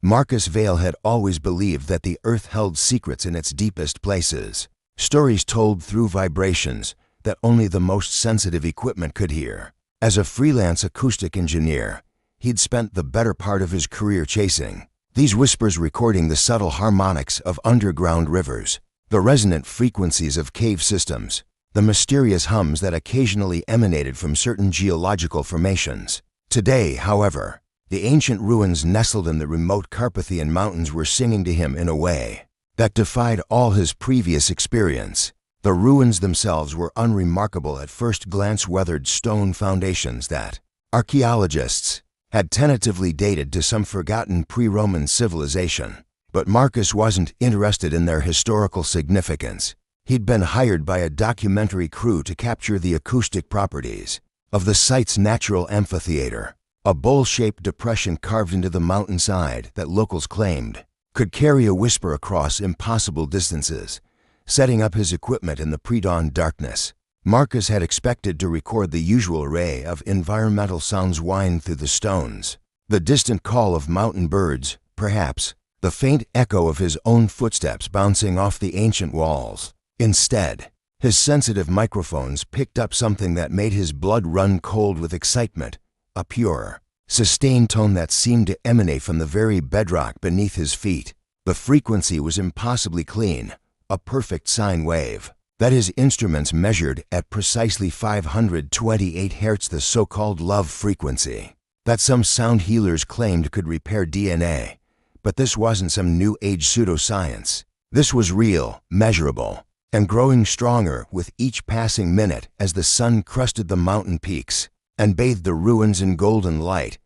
Marcus Vail had always believed that the Earth held secrets in its deepest places, stories told through vibrations that only the most sensitive equipment could hear. As a freelance acoustic engineer, he'd spent the better part of his career chasing these whispers, recording the subtle harmonics of underground rivers, the resonant frequencies of cave systems, the mysterious hums that occasionally emanated from certain geological formations. Today, however, the ancient ruins nestled in the remote Carpathian mountains were singing to him in a way that defied all his previous experience. The ruins themselves were unremarkable at first glance, weathered stone foundations that archaeologists had tentatively dated to some forgotten pre-Roman civilization. But Marcus wasn't interested in their historical significance. He'd been hired by a documentary crew to capture the acoustic properties of the site's natural amphitheater, a bowl-shaped depression carved into the mountainside that locals claimed could carry a whisper across impossible distances. Setting up his equipment in the pre-dawn darkness, Marcus had expected to record the usual array of environmental sounds wind through the stones. The distant call of mountain birds, perhaps, the faint echo of his own footsteps bouncing off the ancient walls. Instead, his sensitive microphones picked up something that made his blood run cold with excitement, a pure, sustained tone that seemed to emanate from the very bedrock beneath his feet. The frequency was impossibly clean, a perfect sine wave that his instruments measured at precisely 528 Hz, the so-called love frequency that some sound healers claimed could repair DNA. But this wasn't some new age pseudoscience. This was real, measurable, and growing stronger with each passing minute as the sun crusted the mountain peaks and bathed the ruins in golden light.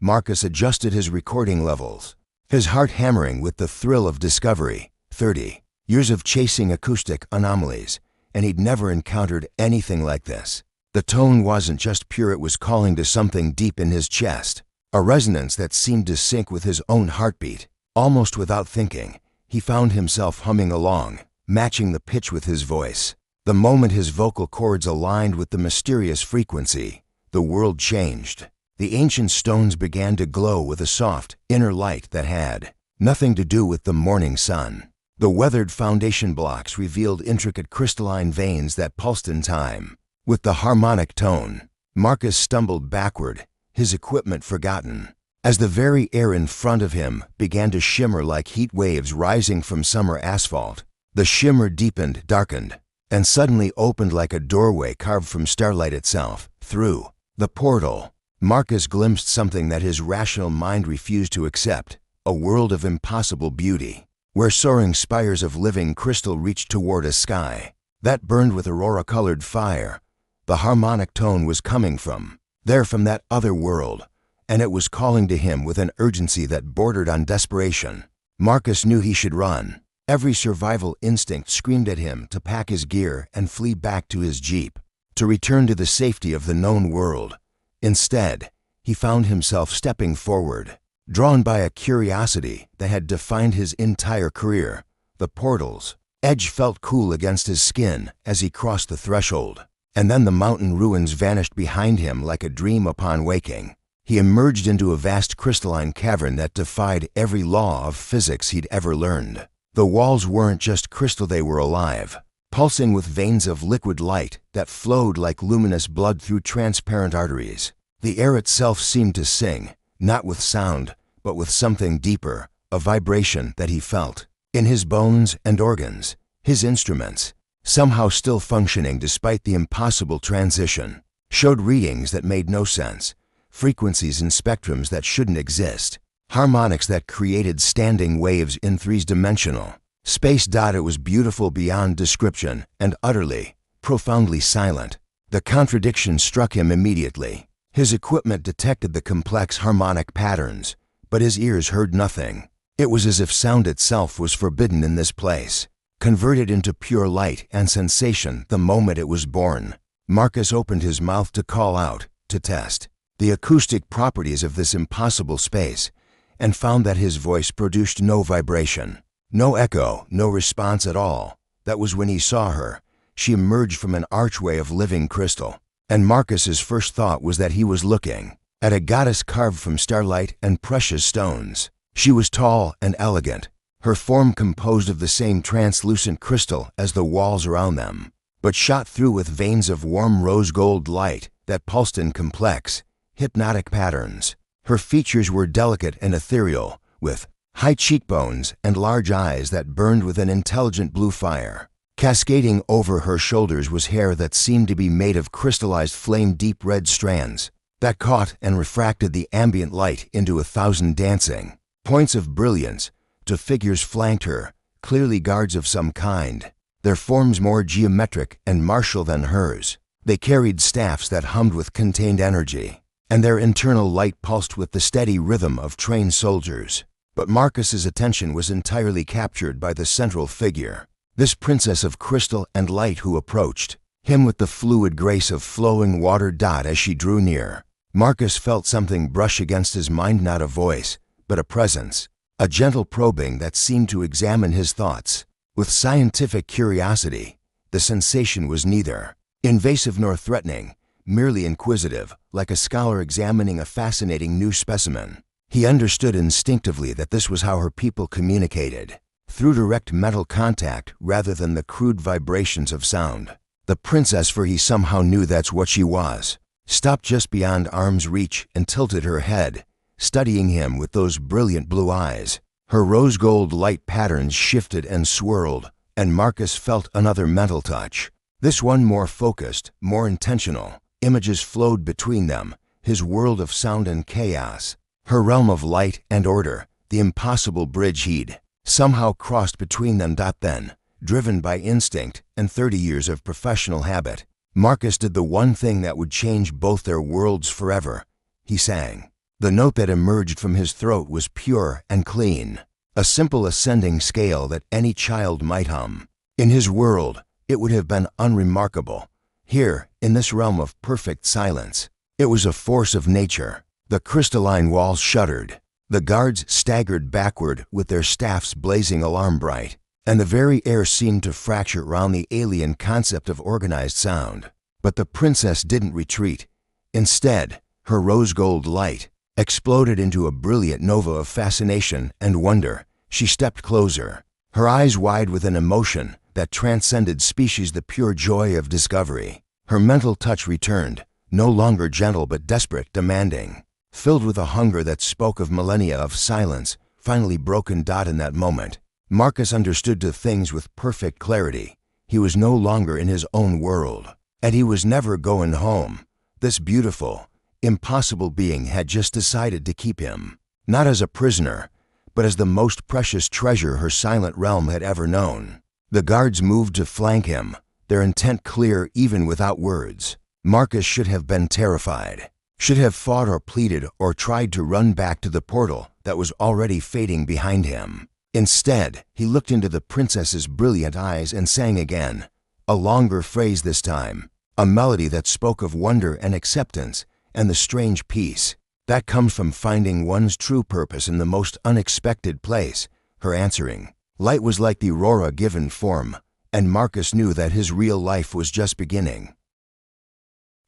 Marcus adjusted his recording levels, his heart hammering with the thrill of discovery. 30 years of chasing acoustic anomalies, and he'd never encountered anything like this. The tone wasn't just pure, it was calling to something deep in his chest, a resonance that seemed to sync with his own heartbeat. Almost without thinking, he found himself humming along, matching the pitch with his voice. The moment his vocal cords aligned with the mysterious frequency, the world changed. The ancient stones began to glow with a soft, inner light that had nothing to do with the morning sun. The weathered foundation blocks revealed intricate crystalline veins that pulsed in time with the harmonic tone. Marcus stumbled backward, his equipment forgotten, as the very air in front of him began to shimmer like heat waves rising from summer asphalt. The shimmer deepened, darkened, and suddenly opened like a doorway carved from starlight itself. Through the portal, Marcus glimpsed something that his rational mind refused to accept, a world of impossible beauty, where soaring spires of living crystal reached toward a sky that burned with aurora-colored fire. The harmonic tone was coming from that other world, and it was calling to him with an urgency that bordered on desperation. Marcus knew he should run. Every survival instinct screamed at him to pack his gear and flee back to his jeep, to return to the safety of the known world. Instead, he found himself stepping forward, drawn by a curiosity that had defined his entire career. The portal's edge felt cool against his skin as he crossed the threshold, and then the mountain ruins vanished behind him like a dream upon waking. He emerged into a vast crystalline cavern that defied every law of physics he'd ever learned. The walls weren't just crystal, they were alive, pulsing with veins of liquid light that flowed like luminous blood through transparent arteries. The air itself seemed to sing, not with sound, but with something deeper, a vibration that he felt in his bones and organs. His instruments, somehow still functioning despite the impossible transition, showed readings that made no sense, frequencies and spectrums that shouldn't exist, harmonics that created standing waves in three-dimensional space. It was beautiful beyond description and utterly, profoundly silent. The contradiction struck him immediately. His equipment detected the complex harmonic patterns, but his ears heard nothing. It was as if sound itself was forbidden in this place, converted into pure light and sensation the moment it was born. Marcus opened his mouth to call out, to test the acoustic properties of this impossible space, and found that his voice produced no vibration, no echo, no response at all. That was when he saw her. She emerged from an archway of living crystal, and Marcus's first thought was that he was looking at a goddess carved from starlight and precious stones. She was tall and elegant, her form composed of the same translucent crystal as the walls around them, but shot through with veins of warm rose-gold light that pulsed in complex, hypnotic patterns. Her features were delicate and ethereal, with high cheekbones and large eyes that burned with an intelligent blue fire. Cascading over her shoulders was hair that seemed to be made of crystallized flame-deep red strands that caught and refracted the ambient light into 1,000 dancing points of brilliance. Two figures flanked her, clearly guards of some kind, their forms more geometric and martial than hers. They carried staffs that hummed with contained energy, and their internal light pulsed with the steady rhythm of trained soldiers. But Marcus's attention was entirely captured by the central figure, this princess of crystal and light who approached him with the fluid grace of flowing water. As she drew near, Marcus felt something brush against his mind, not a voice, but a presence, a gentle probing that seemed to examine his thoughts with scientific curiosity. The sensation was neither invasive nor threatening, merely inquisitive, like a scholar examining a fascinating new specimen. He understood instinctively that this was how her people communicated, through direct mental contact rather than the crude vibrations of sound. The princess, for he somehow knew that's what she was, stopped just beyond arm's reach and tilted her head, studying him with those brilliant blue eyes. Her rose-gold light patterns shifted and swirled, and Marcus felt another mental touch, this one more focused, more intentional. Images flowed between them, his world of sound and chaos, her realm of light and order, the impossible bridge he'd somehow crossed between them. Then, driven by instinct and 30 years of professional habit, Marcus did the one thing that would change both their worlds forever. He sang. The note that emerged from his throat was pure and clean, a simple ascending scale that any child might hum. In his world, it would have been unremarkable. Here, in this realm of perfect silence, it was a force of nature. The crystalline walls shuddered, the guards staggered backward with their staffs blazing alarm bright, and the very air seemed to fracture round the alien concept of organized sound. But the princess didn't retreat. Instead, her rose-gold light exploded into a brilliant nova of fascination and wonder. She stepped closer, her eyes wide with an emotion that transcended species, the pure joy of discovery. Her mental touch returned, no longer gentle but desperate, demanding, filled with a hunger that spoke of millennia of silence, finally broken. In that moment, Marcus understood two things with perfect clarity. He was no longer in his own world, and he was never going home. This beautiful, impossible being had just decided to keep him, not as a prisoner, but as the most precious treasure her silent realm had ever known. The guards moved to flank him, their intent clear even without words. Marcus should have been terrified, should have fought or pleaded or tried to run back to the portal that was already fading behind him. Instead, he looked into the princess's brilliant eyes and sang again, a longer phrase this time, a melody that spoke of wonder and acceptance and the strange peace that comes from finding one's true purpose in the most unexpected place. Her answering light was like the aurora given form, and Marcus knew that his real life was just beginning.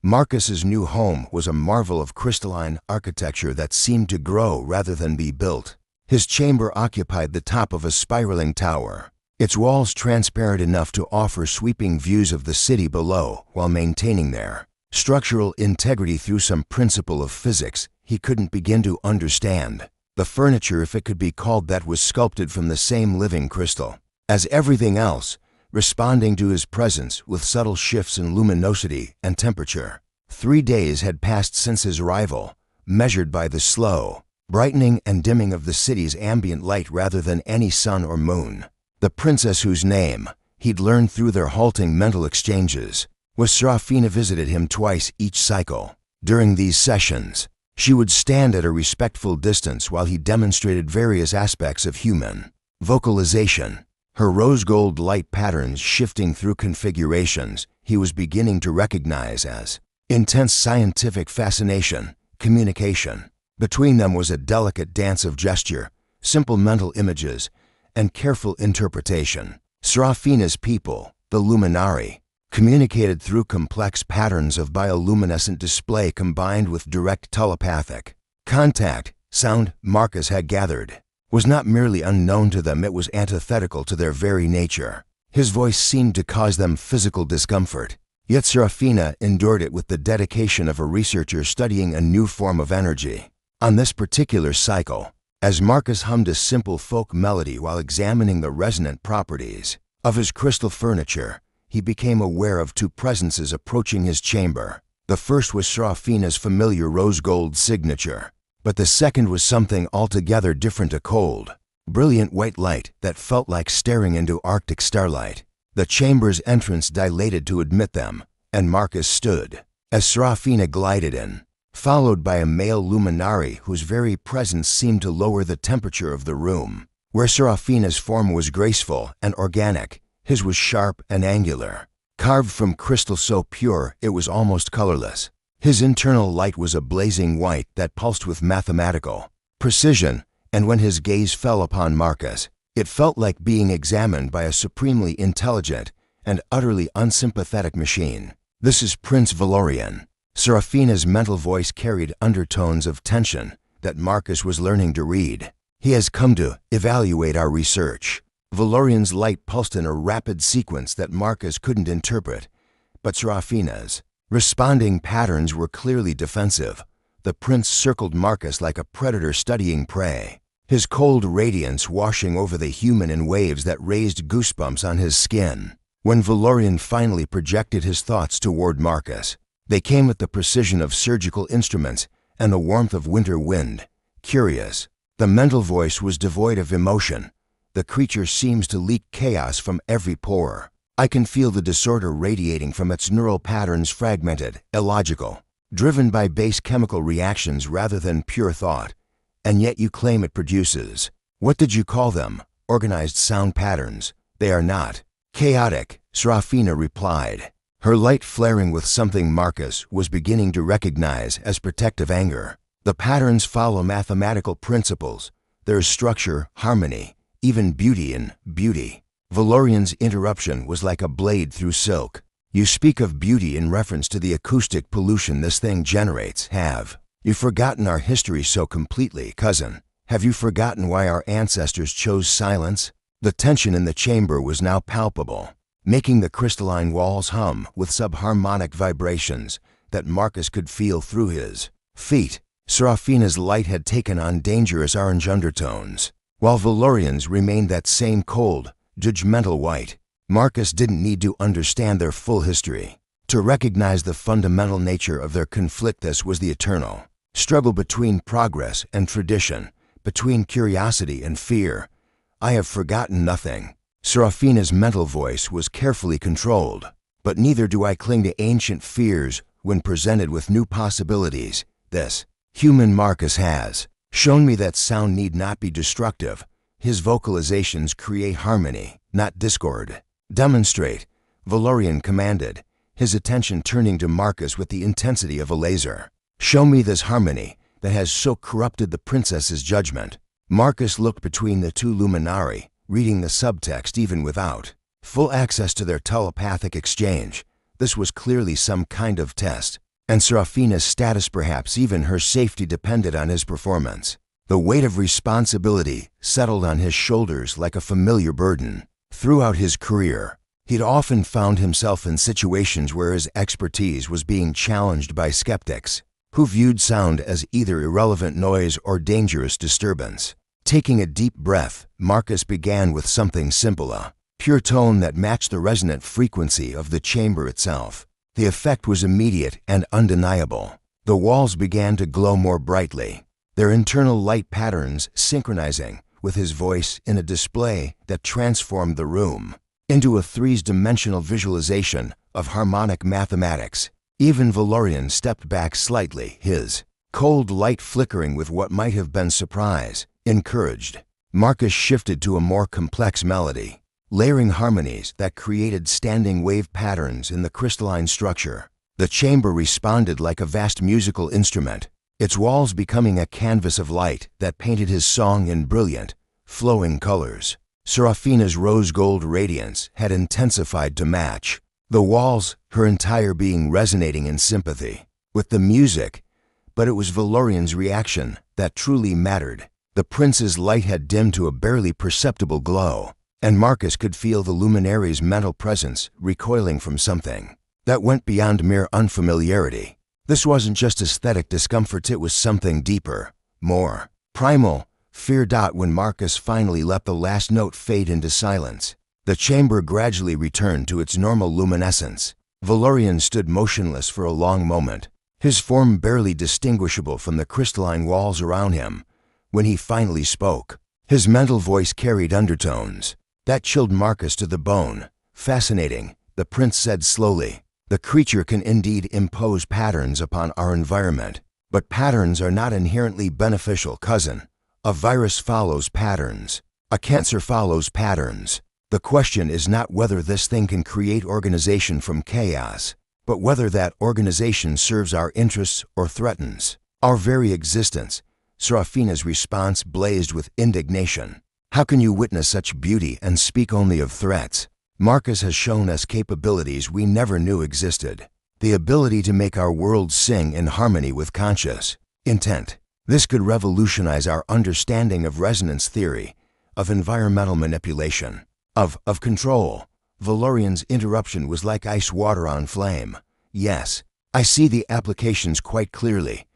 Marcus's new home was a marvel of crystalline architecture that seemed to grow rather than be built. His chamber occupied the top of a spiraling tower, its walls transparent enough to offer sweeping views of the city below while maintaining their structural integrity through some principle of physics he couldn't begin to understand. The furniture, if it could be called that, was sculpted from the same living crystal as everything else, responding to his presence with subtle shifts in luminosity and temperature. 3 days had passed since his arrival, measured by the slow brightening and dimming of the city's ambient light rather than any sun or moon. The princess, whose name he'd learned through their halting mental exchanges, was Sci-Fi, visited him twice each cycle. During these sessions, she would stand at a respectful distance while he demonstrated various aspects of human vocalization, her rose-gold light patterns shifting through configurations he was beginning to recognize as intense scientific fascination, communication. Between them was a delicate dance of gesture, simple mental images, and careful interpretation. Sci-Fi's people, the Luminari, communicated through complex patterns of bioluminescent display combined with direct telepathic contact. Sound Marcus had gathered was not merely unknown to them, it was antithetical to their very nature. His voice seemed to cause them physical discomfort. Yet Serafina endured it with the dedication of a researcher studying a new form of energy. On this particular cycle, as Marcus hummed a simple folk melody while examining the resonant properties of his crystal furniture, he became aware of two presences approaching his chamber. The first was Serafina's familiar rose gold signature, but the second was something altogether different, a cold, brilliant white light that felt like staring into Arctic starlight. The chamber's entrance dilated to admit them, and Marcus stood, as Serafina glided in, followed by a male luminary whose very presence seemed to lower the temperature of the room. Where Serafina's form was graceful and organic, his was sharp and angular, carved from crystal so pure it was almost colorless. His internal light was a blazing white that pulsed with mathematical precision, and when his gaze fell upon Marcus, it felt like being examined by a supremely intelligent and utterly unsympathetic machine. "This is Prince Valorian." Serafina's mental voice carried undertones of tension that Marcus was learning to read. "He has come to evaluate our research." Valorian's light pulsed in a rapid sequence that Marcus couldn't interpret, but Serafina's responding patterns were clearly defensive. The prince circled Marcus like a predator studying prey, his cold radiance washing over the human in waves that raised goosebumps on his skin. When Valorian finally projected his thoughts toward Marcus, they came with the precision of surgical instruments and the warmth of winter wind. Curious, the mental voice was devoid of emotion. The creature seems to leak chaos from every pore. I can feel the disorder radiating from its neural patterns, fragmented, illogical, driven by base chemical reactions rather than pure thought. And yet you claim it produces, what did you call them? Organized sound patterns. They are not. Chaotic, Serafina replied, her light flaring with something Marcus was beginning to recognize as protective anger. The patterns follow mathematical principles. There is structure, harmony, even beauty in beauty. Valorian's interruption was like a blade through silk. You speak of beauty in reference to the acoustic pollution this thing generates. Have you forgotten our history so completely, cousin? Have you forgotten why our ancestors chose silence? The tension in the chamber was now palpable, making the crystalline walls hum with subharmonic vibrations that Marcus could feel through his feet. Serafina's light had taken on dangerous orange undertones, while Valorian's remained that same cold, judgmental white. Marcus didn't need to understand their full history to recognize the fundamental nature of their conflict. This was the eternal struggle between progress and tradition, between curiosity and fear. I have forgotten nothing. Serafina's mental voice was carefully controlled, but neither do I cling to ancient fears when presented with new possibilities. This human Marcus has shown me that sound need not be destructive. His vocalizations create harmony, not discord. Demonstrate, Valorian commanded, his attention turning to Marcus with the intensity of a laser. Show me this harmony that has so corrupted the princess's judgment. Marcus looked between the two luminari, reading the subtext even without full access to their telepathic exchange. This was clearly some kind of test, and Serafina's status, perhaps even her safety, depended on his performance. The weight of responsibility settled on his shoulders like a familiar burden. Throughout his career, he'd often found himself in situations where his expertise was being challenged by skeptics who viewed sound as either irrelevant noise or dangerous disturbance. Taking a deep breath, Marcus began with something simple, a pure tone that matched the resonant frequency of the chamber itself. The effect was immediate and undeniable. The walls began to glow more brightly, their internal light patterns synchronizing with his voice in a display that transformed the room into a three-dimensional visualization of harmonic mathematics. Even Valorian stepped back slightly, his cold light flickering with what might have been surprise. Encouraged, Marcus shifted to a more complex melody, layering harmonies that created standing wave patterns in the crystalline structure. The chamber responded like a vast musical instrument, its walls becoming a canvas of light that painted his song in brilliant, flowing colors. Serafina's rose gold radiance had intensified to match the walls, her entire being resonating in sympathy with the music. But it was Valorian's reaction that truly mattered. The prince's light had dimmed to a barely perceptible glow, and Marcus could feel the luminary's mental presence recoiling from something that went beyond mere unfamiliarity. This wasn't just aesthetic discomfort, it was something deeper, more primal, fear. When Marcus finally let the last note fade into silence, the chamber gradually returned to its normal luminescence. Valorian stood motionless for a long moment, his form barely distinguishable from the crystalline walls around him. When he finally spoke, his mental voice carried undertones that chilled Marcus to the bone. "Fascinating," the prince said slowly. "The creature can indeed impose patterns upon our environment, but patterns are not inherently beneficial, cousin. A virus follows patterns. A cancer follows patterns. The question is not whether this thing can create organization from chaos, but whether that organization serves our interests or threatens our very existence." Serafina's response blazed with indignation. "How can you witness such beauty and speak only of threats? Marcus has shown us capabilities we never knew existed. The ability to make our world sing in harmony with conscious intent. This could revolutionize our understanding of resonance theory, of environmental manipulation, of control." Valorian's interruption was like ice water on flame. "Yes, I see the applications quite clearly.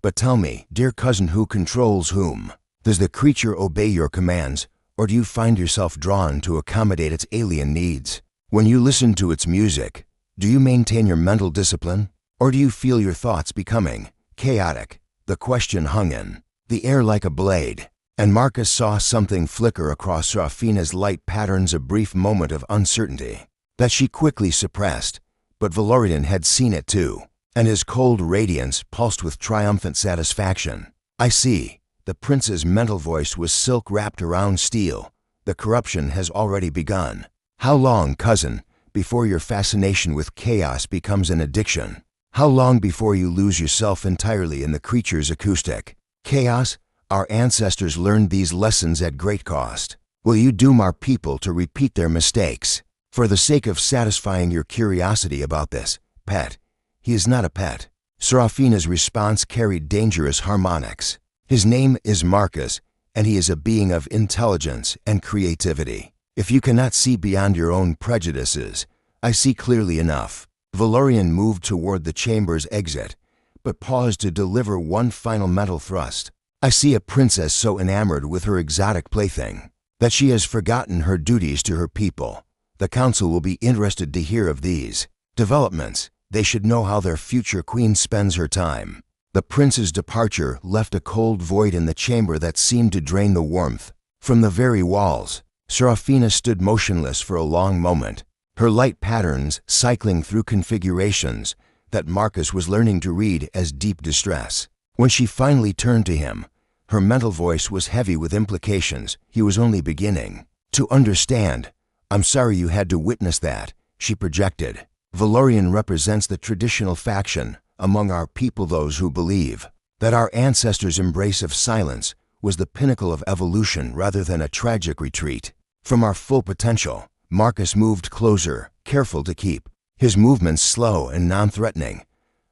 But tell me, dear cousin, who controls whom? Does the creature obey your commands, or do you find yourself drawn to accommodate its alien needs? When you listen to its music, do you maintain your mental discipline, or do you feel your thoughts becoming chaotic?" The question hung in the air like a blade, and Marcus saw something flicker across Serafina's light patterns, a brief moment of uncertainty that she quickly suppressed. But Valorian had seen it too, and his cold radiance pulsed with triumphant satisfaction. "I see." The prince's mental voice was silk wrapped around steel. "The corruption has already begun. How long, cousin, before your fascination with chaos becomes an addiction? How long before you lose yourself entirely in the creature's acoustic chaos? Our ancestors learned these lessons at great cost. Will you doom our people to repeat their mistakes for the sake of satisfying your curiosity about this pet?" "He is not a pet." Serafina's response carried dangerous harmonics. "His name is Marcus, and he is a being of intelligence and creativity. If you cannot see beyond your own prejudices, I see clearly enough." Valorian moved toward the chamber's exit, but paused to deliver one final mental thrust. "I see a princess so enamored with her exotic plaything that she has forgotten her duties to her people. The council will be interested to hear of these developments. They should know how their future queen spends her time." The prince's departure left a cold void in the chamber that seemed to drain the warmth from the very walls. Serafina stood motionless for a long moment, her light patterns cycling through configurations that Marcus was learning to read as deep distress. When she finally turned to him, her mental voice was heavy with implications he was only beginning to understand. "I'm sorry you had to witness that," she projected. "Valorian represents the traditional faction among our people, those who believe that our ancestors' embrace of silence was the pinnacle of evolution rather than a tragic retreat from our full potential." Marcus moved closer, careful to keep his movements slow and non-threatening.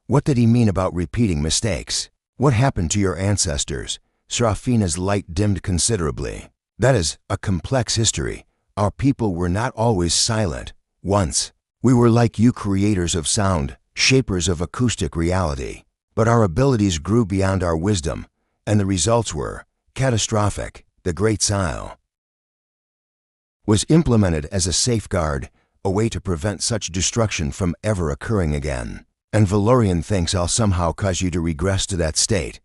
"What did he mean about repeating mistakes? What happened to your ancestors?" Serafina's light dimmed considerably. "That is a complex history. Our people were not always silent. Once, we were like you, creators of sound, shapers of acoustic reality. But our abilities grew beyond our wisdom, and the results were catastrophic. The Great Sile was implemented as a safeguard, a way to prevent such destruction from ever occurring again. And Valorian thinks I'll somehow cause you to regress to that state.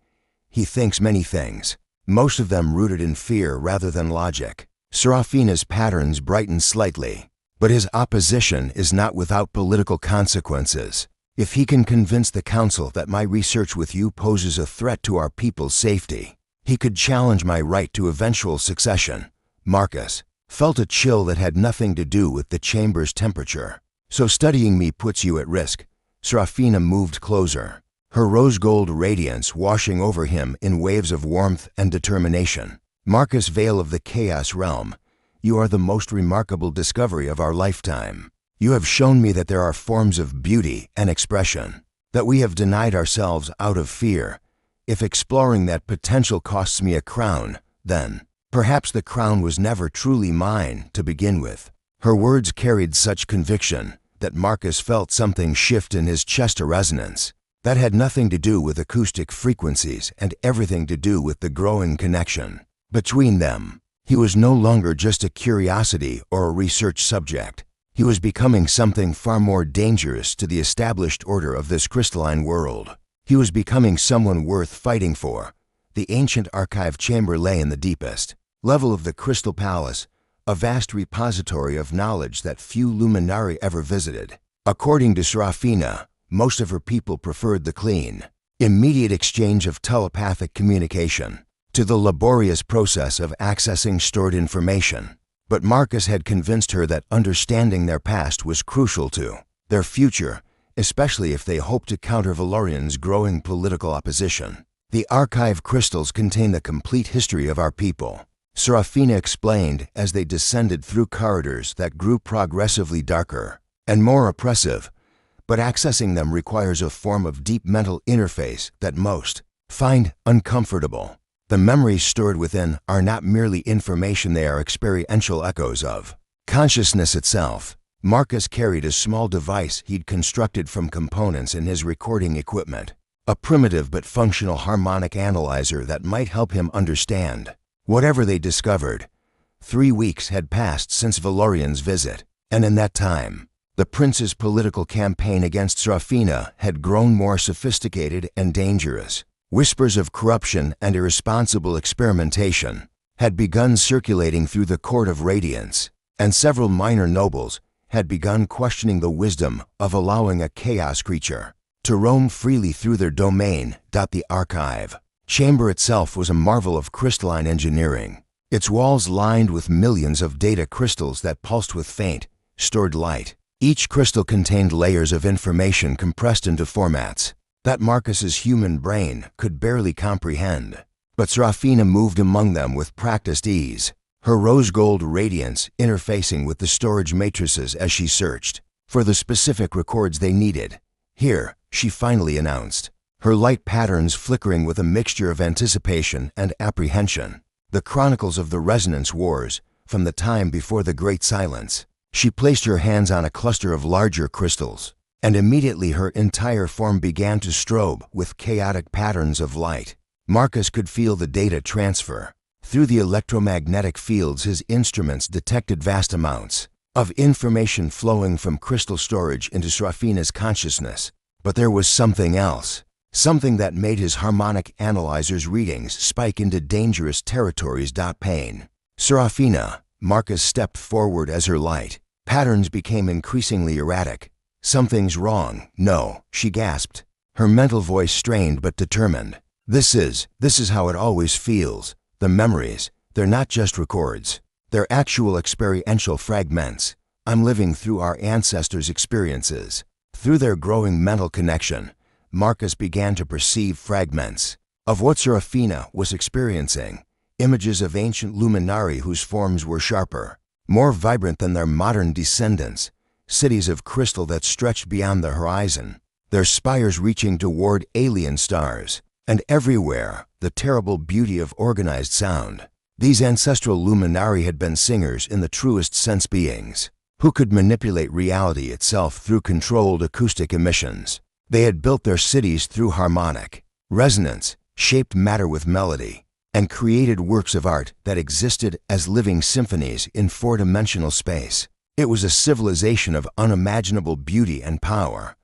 He thinks many things, most of them rooted in fear rather than logic." Serafina's patterns brightened slightly. "But his opposition is not without political consequences. If he can convince the council that my research with you poses a threat to our people's safety, he could challenge my right to eventual succession." Marcus felt a chill that had nothing to do with the chamber's temperature. "So studying me puts you at risk." Serafina moved closer, her rose-gold radiance washing over him in waves of warmth and determination. "Marcus, Veil of the Chaos Realm, you are the most remarkable discovery of our lifetime. You have shown me that there are forms of beauty and expression that we have denied ourselves out of fear. If exploring that potential costs me a crown, then perhaps the crown was never truly mine to begin with. Her words carried such conviction that Marcus felt something shift in his chest, a resonance that had nothing to do with acoustic frequencies and everything to do with the growing connection between them. He was no longer just a curiosity or a research subject. He was becoming something far more dangerous to the established order of this crystalline world. He was becoming someone worth fighting for. The ancient archive chamber lay in the deepest level of the Crystal Palace, a vast repository of knowledge that few luminari ever visited. According to Serafina, most of her people preferred the clean, immediate exchange of telepathic communication to the laborious process of accessing stored information. But Marcus had convinced her that understanding their past was crucial to their future, especially if they hoped to counter Valorian's growing political opposition. The archive crystals contain the complete history of our people, Serafina explained as they descended through corridors that grew progressively darker and more oppressive, but accessing them requires a form of deep mental interface that most find uncomfortable. The memories stored within are not merely information, they are experiential echoes of consciousness itself. Marcus carried a small device he'd constructed from components in his recording equipment, a primitive but functional harmonic analyzer that might help him understand whatever they discovered. 3 weeks had passed since Valorian's visit, and in that time, the prince's political campaign against Serafina had grown more sophisticated and dangerous. Whispers of corruption and irresponsible experimentation had begun circulating through the court of Radiance, and several minor nobles had begun questioning the wisdom of allowing a chaos creature to roam freely through their domain. The archive chamber itself was a marvel of crystalline engineering, its walls lined with millions of data crystals that pulsed with faint, stored light. Each crystal contained layers of information compressed into formats that Marcus's human brain could barely comprehend. But Serafina moved among them with practiced ease, her rose-gold radiance interfacing with the storage matrices as she searched for the specific records they needed. Here, she finally announced, her light patterns flickering with a mixture of anticipation and apprehension. The chronicles of the Resonance Wars, from the time before the Great Silence. She placed her hands on a cluster of larger crystals, and immediately her entire form began to strobe with chaotic patterns of light. Marcus could feel the data transfer. Through the electromagnetic fields, his instruments detected vast amounts of information flowing from crystal storage into Serafina's consciousness. But there was something else, something that made his harmonic analyzer's readings spike into dangerous territories. Pain. Serafina, Marcus stepped forward as her light patterns became increasingly erratic. Something's wrong. No, she gasped, her mental voice strained but determined. This is how it always feels. The memories, they're not just records. They're actual experiential fragments. I'm living through our ancestors' experiences. Through their growing mental connection, Marcus began to perceive fragments of what Serafina was experiencing, images of ancient luminari whose forms were sharper, more vibrant than their modern descendants, cities of crystal that stretched beyond the horizon, their spires reaching toward alien stars, and everywhere the terrible beauty of organized sound. These ancestral luminari had been singers in the truest sense, beings who could manipulate reality itself through controlled acoustic emissions. They had built their cities through harmonic resonance, shaped matter with melody, and created works of art that existed as living symphonies in four-dimensional space. It was a civilization of unimaginable beauty and power.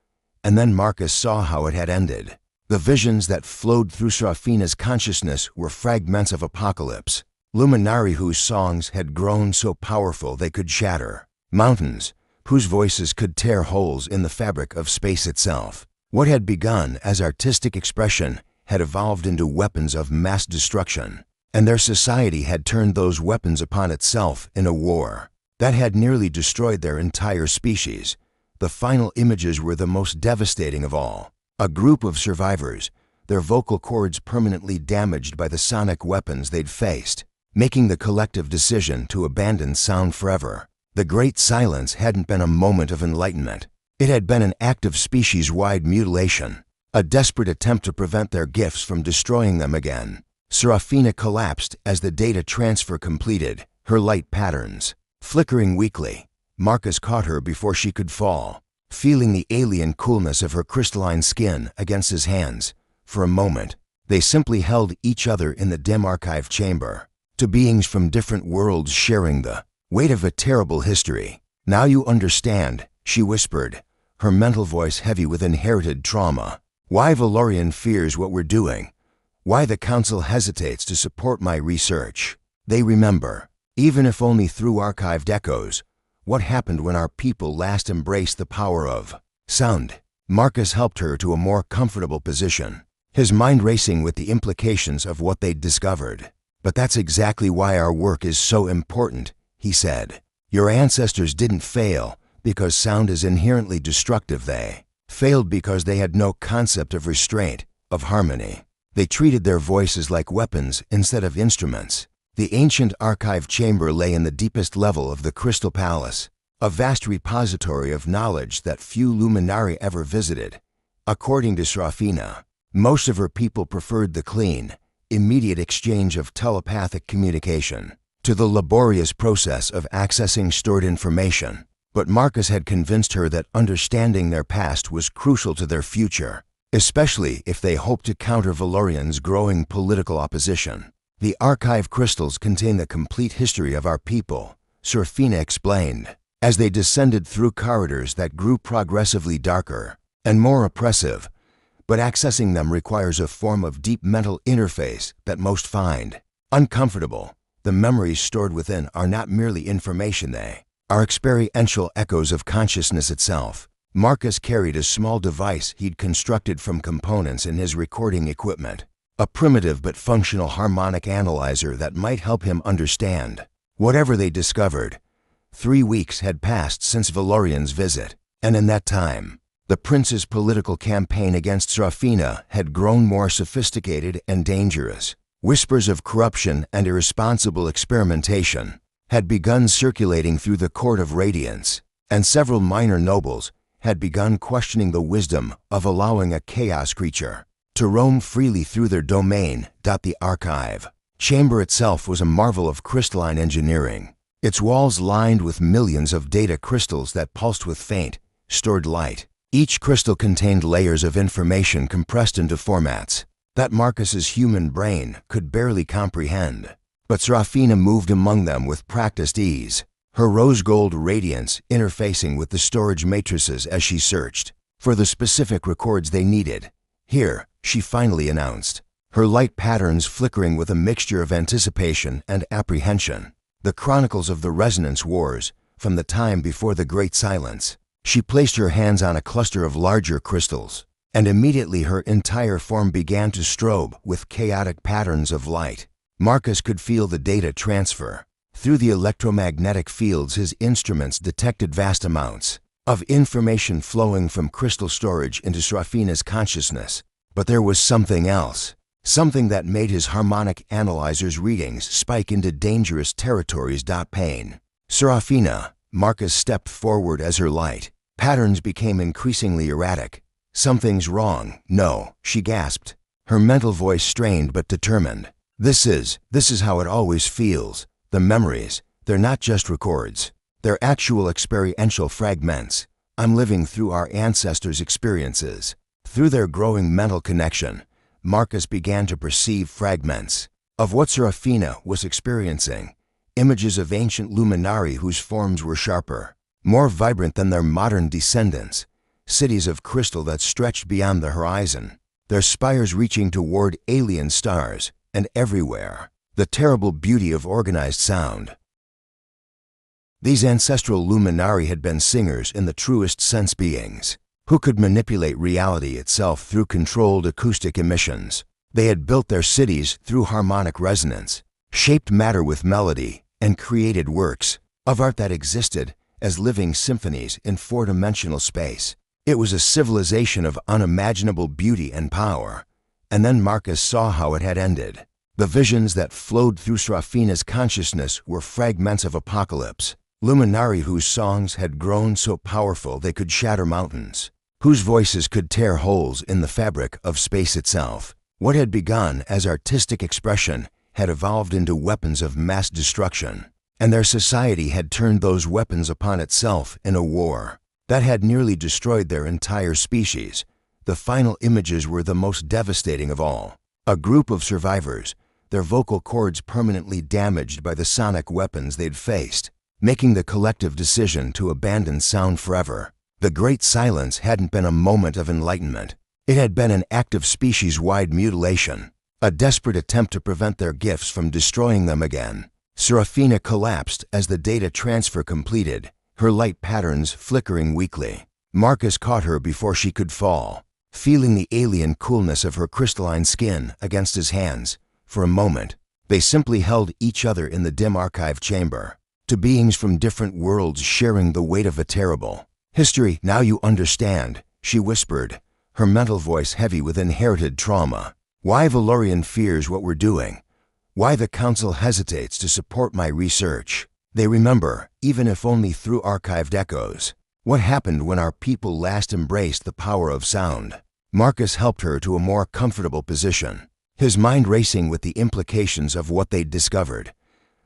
And then Marcus saw how it had ended. The visions that flowed through Serafina's consciousness were fragments of apocalypse, luminari whose songs had grown so powerful they could shatter mountains, whose voices could tear holes in the fabric of space itself. What had begun as artistic expression had evolved into weapons of mass destruction, and their society had turned those weapons upon itself in a war that had nearly destroyed their entire species. The final images were the most devastating of all. A group of survivors, their vocal cords permanently damaged by the sonic weapons they'd faced, making the collective decision to abandon sound forever. The Great Silence hadn't been a moment of enlightenment. It had been an act of species-wide mutilation, a desperate attempt to prevent their gifts from destroying them again. Serafina collapsed as the data transfer completed, her light patterns flickering weakly. Marcus caught her before she could fall, feeling the alien coolness of her crystalline skin against his hands. For a moment, they simply held each other in the dim archive chamber, two beings from different worlds sharing the weight of a terrible history. "Now you understand," she whispered, her mental voice heavy with inherited trauma. "Why Valorian fears what we're doing. Why the Council hesitates to support my research. They remember, even if only through archived echoes, what happened when our people last embraced the power of sound." Marcus helped her to a more comfortable position, his mind racing with the implications of what they'd discovered. "But that's exactly why our work is so important," he said. "Your ancestors didn't fail because sound is inherently destructive. They failed because they had no concept of restraint, of harmony. They treated their voices like weapons instead of instruments." The ancient archive chamber lay in the deepest level of the Crystal Palace, a vast repository of knowledge that few luminari ever visited. According to Serafina, most of her people preferred the clean, immediate exchange of telepathic communication to the laborious process of accessing stored information. But Marcus had convinced her that understanding their past was crucial to their future, especially if they hoped to counter Valorian's growing political opposition. "The archive crystals contain the complete history of our people," Serafina explained, as they descended through corridors that grew progressively darker and more oppressive. "But accessing them requires a form of deep mental interface that most find uncomfortable. The memories stored within are not merely information, they are experiential echoes of consciousness itself." Marcus carried a small device he'd constructed from components in his recording equipment, a primitive but functional harmonic analyzer that might help him understand whatever they discovered. 3 weeks had passed since Valorian's visit, and in that time, the prince's political campaign against Serafina had grown more sophisticated and dangerous. Whispers of corruption and irresponsible experimentation had begun circulating through the Court of Radiance, and several minor nobles had begun questioning the wisdom of allowing a chaos creature to roam freely through their domain. The archive chamber itself was a marvel of crystalline engineering, its walls lined with millions of data crystals that pulsed with faint, stored light. Each crystal contained layers of information compressed into formats that Marcus's human brain could barely comprehend. But Serafina moved among them with practiced ease, her rose-gold radiance interfacing with the storage matrices as she searched for the specific records they needed. "Here," she finally announced, her light patterns flickering with a mixture of anticipation and apprehension. "The chronicles of the Resonance Wars, from the time before the Great Silence." She placed her hands on a cluster of larger crystals, and immediately her entire form began to strobe with chaotic patterns of light. Marcus could feel the data transfer. Through the electromagnetic fields his instruments detected vast amounts of information flowing from crystal storage into Serafina's consciousness. But there was something else, something that made his harmonic analyzer's readings spike into dangerous territories. Pain. "Serafina." Marcus stepped forward as her light patterns became increasingly erratic. "Something's wrong." "No," she gasped, her mental voice strained but determined. This is how it always feels. The memories, they're not just records. They're actual experiential fragments. I'm living through our ancestors' experiences." Through their growing mental connection, Marcus began to perceive fragments of what Serafina was experiencing, images of ancient luminari whose forms were sharper, more vibrant than their modern descendants, cities of crystal that stretched beyond the horizon, their spires reaching toward alien stars, and everywhere, the terrible beauty of organized sound. These ancestral luminari had been singers in the truest sense, beings who could manipulate reality itself through controlled acoustic emissions. They had built their cities through harmonic resonance, shaped matter with melody, and created works of art that existed as living symphonies in four-dimensional space. It was a civilization of unimaginable beauty and power. And then Marcus saw how it had ended. The visions that flowed through Serafina's consciousness were fragments of apocalypse, luminari whose songs had grown so powerful they could shatter mountains, whose voices could tear holes in the fabric of space itself. What had begun as artistic expression had evolved into weapons of mass destruction, and their society had turned those weapons upon itself in a war that had nearly destroyed their entire species. The final images were the most devastating of all. A group of survivors, their vocal cords permanently damaged by the sonic weapons they'd faced, making the collective decision to abandon sound forever. The Great Silence hadn't been a moment of enlightenment. It had been an act of species-wide mutilation, a desperate attempt to prevent their gifts from destroying them again. Serafina collapsed as the data transfer completed, her light patterns flickering weakly. Marcus caught her before she could fall, feeling the alien coolness of her crystalline skin against his hands. For a moment, they simply held each other in the dim archive chamber, two beings from different worlds sharing the weight of a terrible history. "Now you understand," she whispered, her mental voice heavy with inherited trauma. "Why Valorian fears what we're doing. Why the Council hesitates to support my research. They remember, even if only through archived echoes, what happened when our people last embraced the power of sound." Marcus helped her to a more comfortable position, his mind racing with the implications of what they'd discovered.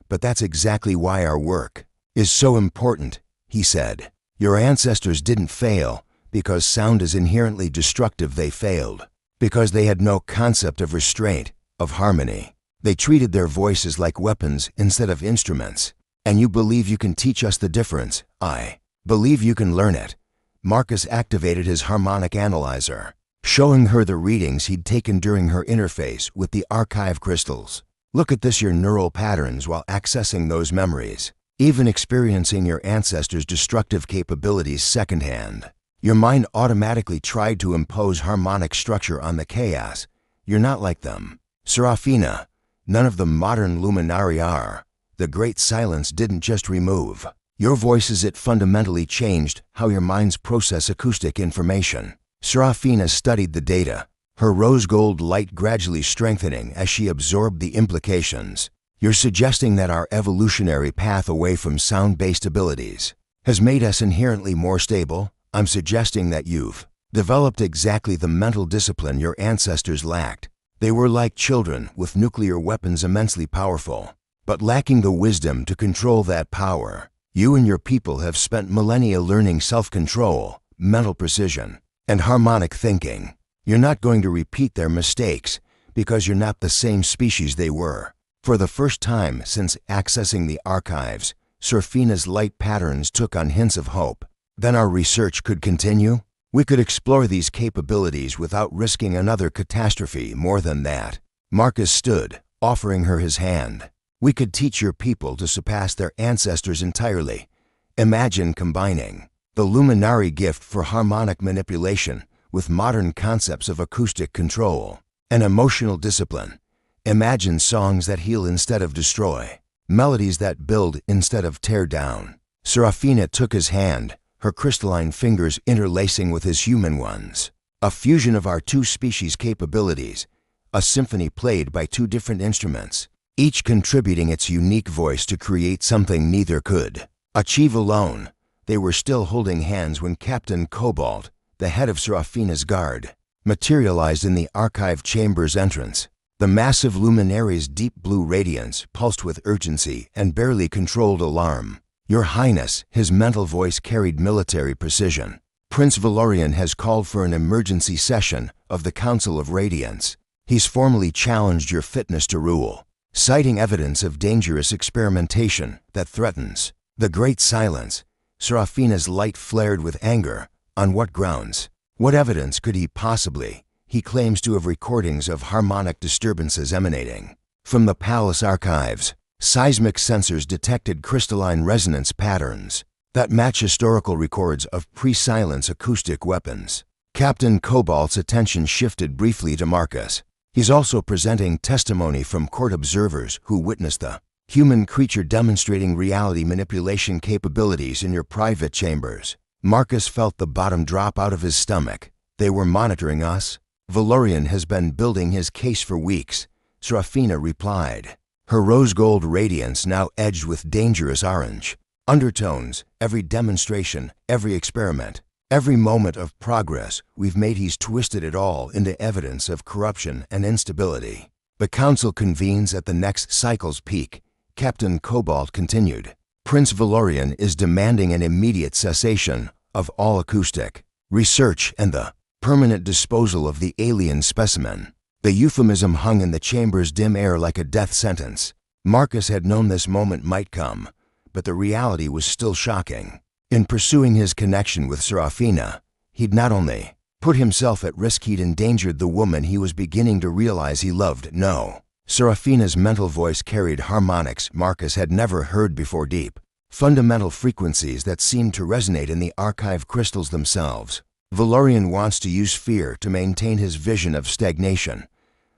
"But that's exactly why our work is so important," he said. "Your ancestors didn't fail because sound is inherently destructive. They failed because they had no concept of restraint, of harmony. They treated their voices like weapons instead of instruments. And you believe you can teach us the difference. I believe you can learn it." Marcus activated his harmonic analyzer, showing her the readings he'd taken during her interface with the archive crystals. "Look at this, your neural patterns while accessing those memories, even experiencing your ancestors' destructive capabilities secondhand. Your mind automatically tried to impose harmonic structure on the chaos. You're not like them. Serafina, none of the modern luminari are. The Great Silence didn't just remove your voices, it fundamentally changed how your minds process acoustic information." Serafina studied the data, her rose-gold light gradually strengthening as she absorbed the implications. "You're suggesting that our evolutionary path away from sound-based abilities has made us inherently more stable? I'm suggesting that you've developed exactly the mental discipline your ancestors lacked. They were like children with nuclear weapons, immensely powerful, but lacking the wisdom to control that power. You and your people have spent millennia learning self-control, mental precision, and harmonic thinking. You're not going to repeat their mistakes because you're not the same species they were." For the first time since accessing the archives, Serafina's light patterns took on hints of hope. "Then our research could continue? We could explore these capabilities without risking another catastrophe. More than that." Marcus stood, offering her his hand. "We could teach your people to surpass their ancestors entirely. Imagine combining the luminari gift for harmonic manipulation with modern concepts of acoustic control and emotional discipline. Imagine songs that heal instead of destroy, melodies that build instead of tear down." Serafina took his hand, her crystalline fingers interlacing with his human ones. "A fusion of our two species' capabilities, a symphony played by two different instruments, each contributing its unique voice to create something neither could achieve alone." They were still holding hands when Captain Cobalt, the head of Serafina's guard, materialized in the archive chamber's entrance. The massive luminary's deep blue radiance pulsed with urgency and barely controlled alarm. "Your Highness," his mental voice carried military precision. "Prince Valorian has called for an emergency session of the Council of Radiance. He's formally challenged your fitness to rule, citing evidence of dangerous experimentation that threatens the Great Silence." Serafina's light flared with anger. "On what grounds? What evidence could he possibly? He claims to have recordings of harmonic disturbances emanating from the palace archives. Seismic sensors detected crystalline resonance patterns that match historical records of pre-silence acoustic weapons." Captain Cobalt's attention shifted briefly to Marcus. "He's also presenting testimony from court observers who witnessed the human creature demonstrating reality manipulation capabilities in your private chambers." Marcus felt the bottom drop out of his stomach. "They were monitoring us. Valorian has been building his case for weeks," Serafina replied, her rose-gold radiance now edged with dangerous orange undertones. "Every demonstration, every experiment, Every moment of progress we've made, he's twisted it all into evidence of corruption and instability. The council convenes at the next cycle's peak. Captain Cobalt continued. Prince Valorian is demanding an immediate cessation of all acoustic research and the permanent disposal of the alien specimen. The euphemism hung in the chamber's dim air like a death sentence. Marcus had known this moment might come, but the reality was still shocking. In pursuing his connection with Serafina, he'd not only put himself at risk, he'd endangered the woman he was beginning to realize he loved. No. Serafina's mental voice carried harmonics Marcus had never heard before, deep, fundamental frequencies that seemed to resonate in the archive crystals themselves. Valorian wants to use fear to maintain his vision of stagnation,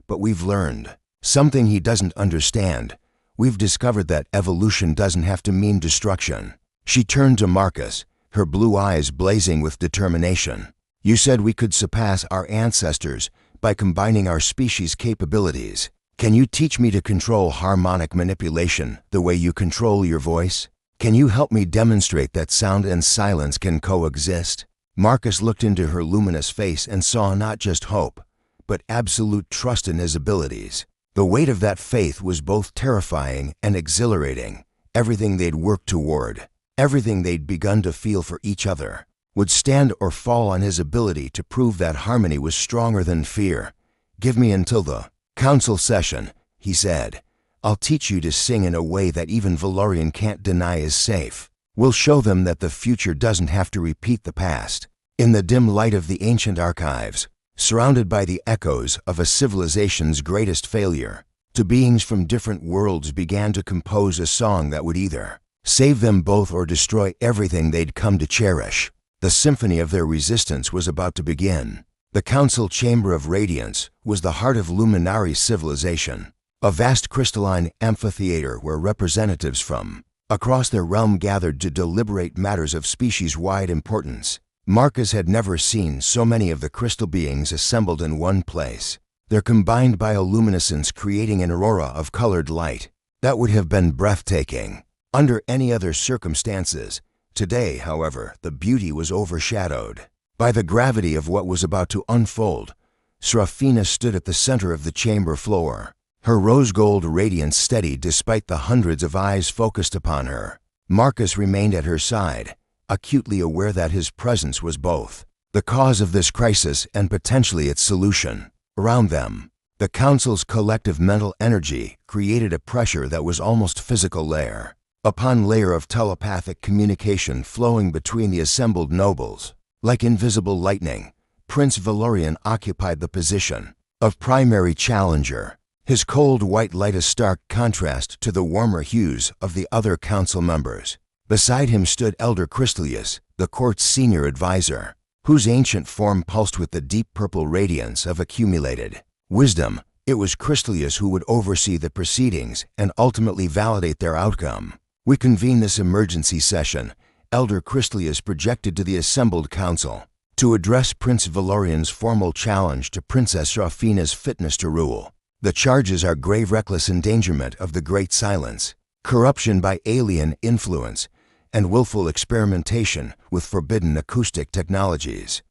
but we've learned something he doesn't understand. We've discovered that evolution doesn't have to mean destruction. She turned to Marcus, her blue eyes blazing with determination. You said we could surpass our ancestors by combining our species' capabilities. Can you teach me to control harmonic manipulation the way you control your voice? Can you help me demonstrate that sound and silence can coexist? Marcus looked into her luminous face and saw not just hope, but absolute trust in his abilities. The weight of that faith was both terrifying and exhilarating. Everything they'd worked toward, everything they'd begun to feel for each other, would stand or fall on his ability to prove that harmony was stronger than fear. Give me until the council session, he said. I'll teach you to sing in a way that even Valorian can't deny is safe. We'll show them that the future doesn't have to repeat the past. In the dim light of the ancient archives, surrounded by the echoes of a civilization's greatest failure, two beings from different worlds began to compose a song that would either save them both or destroy everything they'd come to cherish. The symphony of their resistance was about to begin. The council chamber of radiance was the heart of Luminari civilization, a vast crystalline amphitheater where representatives from across their realm gathered to deliberate matters of species-wide importance. Marcus had never seen so many of the crystal beings assembled in one place, their combined bioluminescence creating an aurora of colored light that would have been breathtaking under any other circumstances. Today, however, the beauty was overshadowed by the gravity of what was about to unfold. Serafina stood at the center of the chamber floor, her rose-gold radiance steady despite the hundreds of eyes focused upon her. Marcus remained at her side, acutely aware that his presence was both the cause of this crisis and potentially its solution. Around them, the council's collective mental energy created a pressure that was almost physical, layer upon layer of telepathic communication flowing between the assembled nobles. Like invisible lightning, Prince Valorian occupied the position of primary challenger, his cold white light a stark contrast to the warmer hues of the other council members. Beside him stood Elder Crystalius, the court's senior advisor, whose ancient form pulsed with the deep purple radiance of accumulated wisdom. It was Crystalius who would oversee the proceedings and ultimately validate their outcome. We convene this emergency session, Elder Crystalius projected to the assembled council, to address Prince Valorian's formal challenge to Princess Serafina's fitness to rule. The charges are grave reckless endangerment of the Great Silence, corruption by alien influence, and willful experimentation with forbidden acoustic technologies.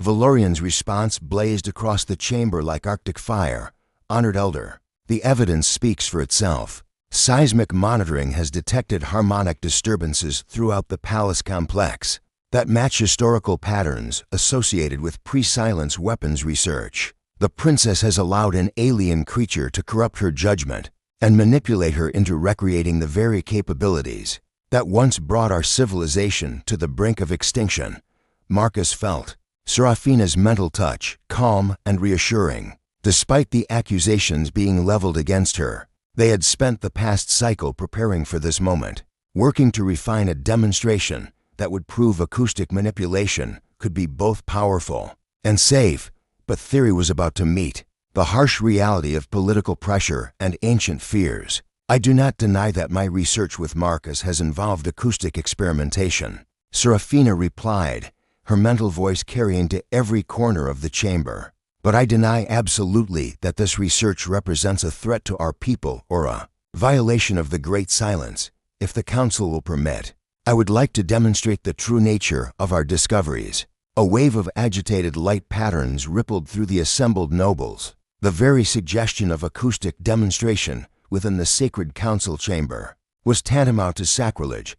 Valorian's response blazed across the chamber like Arctic fire. Honored Elder, the evidence speaks for itself. Seismic monitoring has detected harmonic disturbances throughout the palace complex that match historical patterns associated with pre-silence weapons research. The princess has allowed an alien creature to corrupt her judgment and manipulate her into recreating the very capabilities that once brought our civilization to the brink of extinction. Marcus felt Serafina's mental touch, calm and reassuring. Despite the accusations being leveled against her, they had spent the past cycle preparing for this moment, working to refine a demonstration that would prove acoustic manipulation could be both powerful and safe. But theory was about to meet the harsh reality of political pressure and ancient fears. I do not deny that my research with Marcus has involved acoustic experimentation, Serafina replied, her mental voice carrying to every corner of the chamber. But I deny absolutely that this research represents a threat to our people or a violation of the Great Silence. If the council will permit, I would like to demonstrate the true nature of our discoveries. A wave of agitated light patterns rippled through the assembled nobles, the very suggestion of acoustic demonstration within the sacred council chamber was tantamount to sacrilege,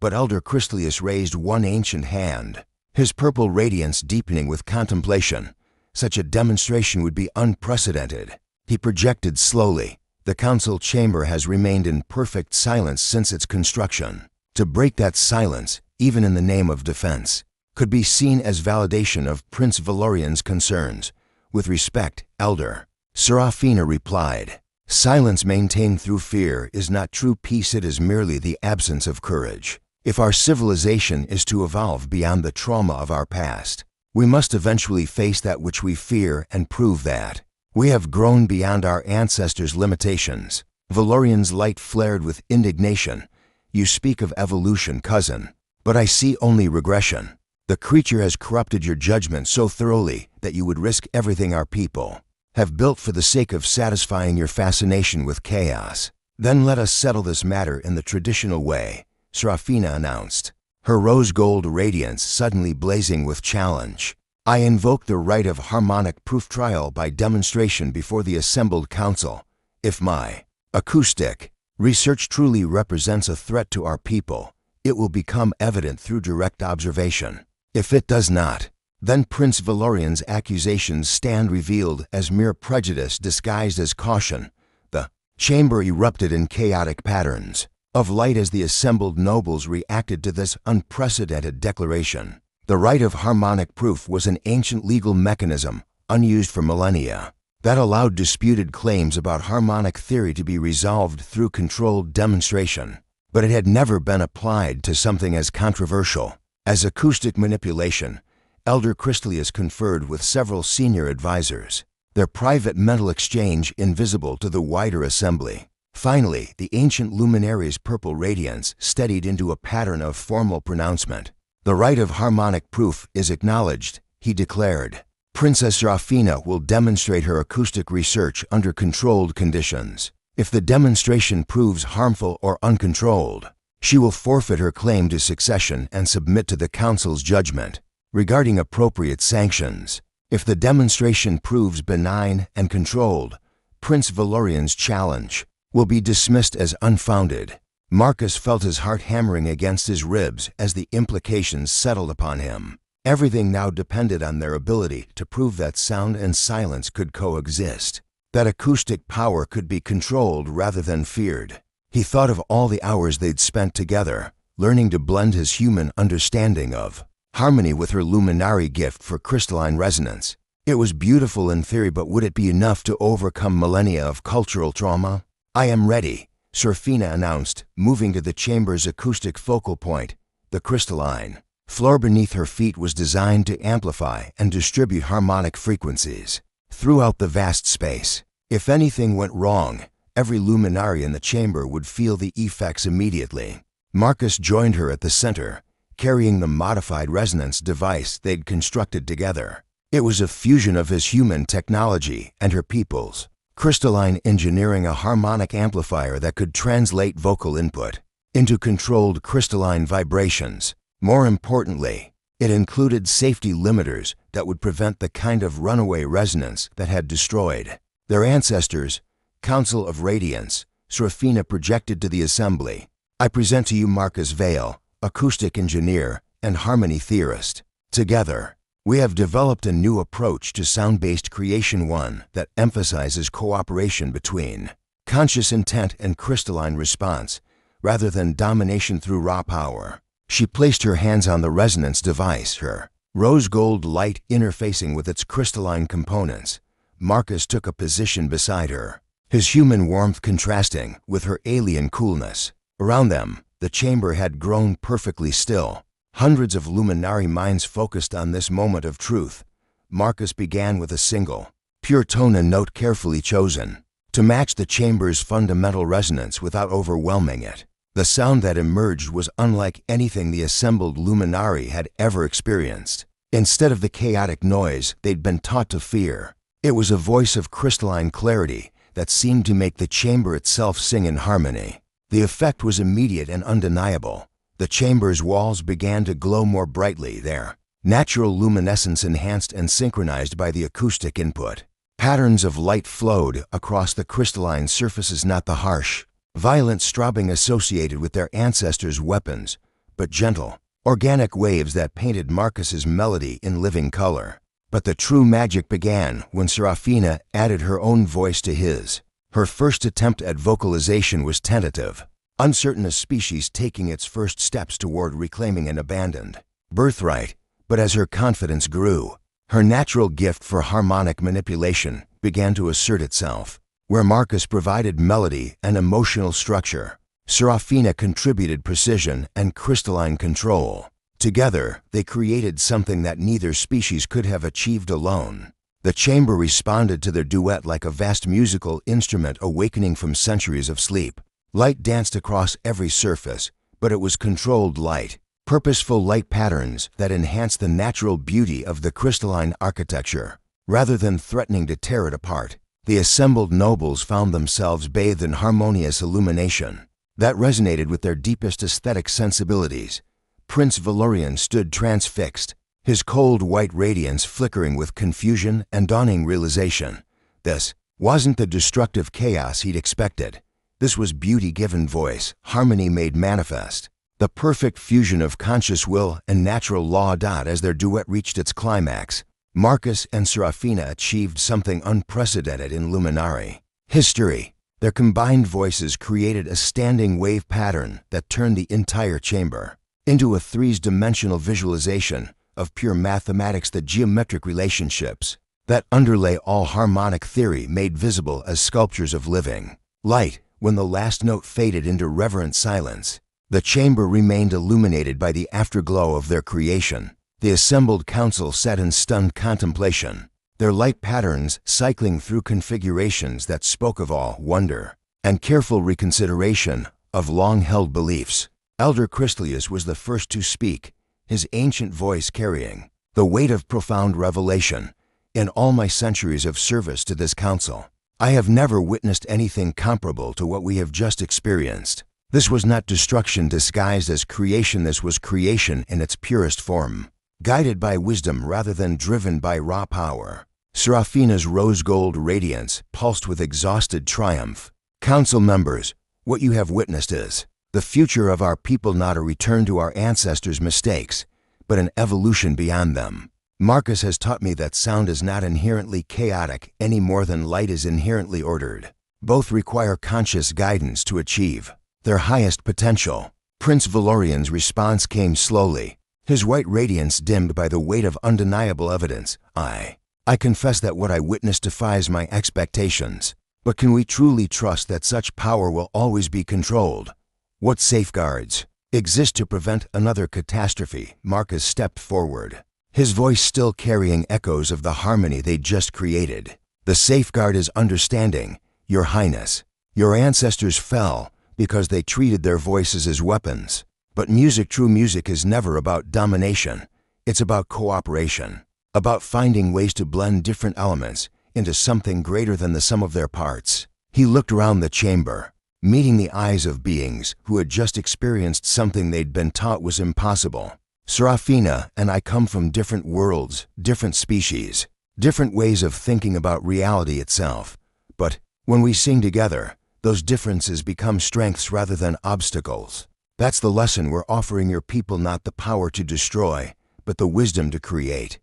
but Elder Christlius raised one ancient hand, his purple radiance deepening with contemplation. Such a demonstration would be unprecedented. He projected slowly. The council chamber has remained in perfect silence since its construction. To break that silence, even in the name of defense, could be seen as validation of Prince Valorian's concerns. With respect, Elder, Serafina replied, "Silence maintained through fear is not true peace, it is merely the absence of courage. If our civilization is to evolve beyond the trauma of our past, we must eventually face that which we fear and prove that we have grown beyond our ancestors' limitations." Valorian's light flared with indignation. "You speak of evolution, cousin, but I see only regression. The creature has corrupted your judgment so thoroughly that you would risk everything our people have built for the sake of satisfying your fascination with chaos. Then let us settle this matter in the traditional way," Serafina announced, her rose-gold radiance suddenly blazing with challenge. "I invoke the right of harmonic proof trial by demonstration before the assembled council. If my acoustic research truly represents a threat to our people, it will become evident through direct observation. If it does not, then Prince Valorian's accusations stand revealed as mere prejudice disguised as caution." The chamber erupted in chaotic patterns of light as the assembled nobles reacted to this unprecedented declaration. The right of harmonic proof was an ancient legal mechanism, unused for millennia, that allowed disputed claims about harmonic theory to be resolved through controlled demonstration. But it had never been applied to something as controversial as acoustic manipulation. Elder Christlius conferred with several senior advisors, their private mental exchange invisible to the wider assembly. Finally, the ancient luminary's purple radiance steadied into a pattern of formal pronouncement. "The right of harmonic proof is acknowledged," he declared. "Princess Serafina will demonstrate her acoustic research under controlled conditions. If the demonstration proves harmful or uncontrolled, she will forfeit her claim to succession and submit to the council's judgment regarding appropriate sanctions. If the demonstration proves benign and controlled, Prince Valorian's challenge will be dismissed as unfounded." Marcus felt his heart hammering against his ribs as the implications settled upon him. Everything now depended on their ability to prove that sound and silence could coexist, that acoustic power could be controlled rather than feared. He thought of all the hours they'd spent together, learning to blend his human understanding of harmony with her luminary gift for crystalline resonance. It was beautiful in theory, but would it be enough to overcome millennia of cultural trauma? "I am ready," Serafina announced, moving to the chamber's acoustic focal point. The crystalline floor beneath her feet was designed to amplify and distribute harmonic frequencies throughout the vast space. If anything went wrong, every luminary in the chamber would feel the effects immediately. Marcus joined her at the center, carrying the modified resonance device they'd constructed together. It was a fusion of his human technology and her people's crystalline engineering, a harmonic amplifier that could translate vocal input into controlled crystalline vibrations. More importantly, it included safety limiters that would prevent the kind of runaway resonance that had destroyed their ancestors. "Council of Radiance," Serafina projected to the assembly. "I present to you Marcus Vale, acoustic engineer and harmony theorist. Together, we have developed a new approach to sound-based creation, one that emphasizes cooperation between conscious intent and crystalline response, rather than domination through raw power." She placed her hands on the resonance device, her rose-gold light interfacing with its crystalline components. Marcus took a position beside her, his human warmth contrasting with her alien coolness. Around them, the chamber had grown perfectly still. Hundreds of luminary minds focused on this moment of truth. Marcus began with a single, pure tone and note carefully chosen to match the chamber's fundamental resonance without overwhelming it. The sound that emerged was unlike anything the assembled luminari had ever experienced. Instead of the chaotic noise they'd been taught to fear, it was a voice of crystalline clarity that seemed to make the chamber itself sing in harmony. The effect was immediate and undeniable. The chamber's walls began to glow more brightly, their natural luminescence enhanced and synchronized by the acoustic input. Patterns of light flowed across the crystalline surfaces, not the harsh, violent strobing associated with their ancestors' weapons, but gentle, organic waves that painted Marcus's melody in living color. But the true magic began when Serafina added her own voice to his. Her first attempt at vocalization was tentative, uncertain, a species taking its first steps toward reclaiming an abandoned birthright. But as her confidence grew, her natural gift for harmonic manipulation began to assert itself. Where Marcus provided melody and emotional structure, Serafina contributed precision and crystalline control. Together, they created something that neither species could have achieved alone. The chamber responded to their duet like a vast musical instrument awakening from centuries of sleep. Light danced across every surface, but it was controlled light, purposeful light patterns that enhanced the natural beauty of the crystalline architecture. Rather than threatening to tear it apart, the assembled nobles found themselves bathed in harmonious illumination that resonated with their deepest aesthetic sensibilities. Prince Valorian stood transfixed, his cold white radiance flickering with confusion and dawning realization. This wasn't the destructive chaos he'd expected. This was beauty given voice, harmony made manifest, the perfect fusion of conscious will and natural law. As their duet reached its climax, Marcus and Serafina achieved something unprecedented in Luminari history. Their combined voices created a standing wave pattern that turned the entire chamber into a three-dimensional visualization of pure mathematics. The geometric relationships that underlay all harmonic theory made visible as sculptures of living light. When the last note faded into reverent silence, the chamber remained illuminated by the afterglow of their creation. The assembled council sat in stunned contemplation, their light patterns cycling through configurations that spoke of awe, wonder, and careful reconsideration of long-held beliefs. Elder Christelius was the first to speak, his ancient voice carrying the weight of profound revelation. In all my centuries of service to this council, I have never witnessed anything comparable to what we have just experienced. This was not destruction disguised as creation. This was creation in its purest form, guided by wisdom rather than driven by raw power. Serafina's rose-gold radiance pulsed with exhausted triumph. Council members, what you have witnessed is the future of our people, not a return to our ancestors' mistakes, but an evolution beyond them. Marcus has taught me that sound is not inherently chaotic any more than light is inherently ordered. Both require conscious guidance to achieve their highest potential. Prince Valorian's response came slowly, his white radiance dimmed by the weight of undeniable evidence. I confess that what I witnessed defies my expectations. But can we truly trust that such power will always be controlled? What safeguards exist to prevent another catastrophe? Marcus stepped forward, his voice still carrying echoes of the harmony they just created. The safeguard is understanding, Your Highness. Your ancestors fell because they treated their voices as weapons. But music, true music, is never about domination. It's about cooperation, about finding ways to blend different elements into something greater than the sum of their parts. He looked around the chamber, meeting the eyes of beings who had just experienced something they'd been taught was impossible. Serafina and I come from different worlds, different species, different ways of thinking about reality itself. But when we sing together, those differences become strengths rather than obstacles. That's the lesson we're offering your people, not the power to destroy, but the wisdom to create.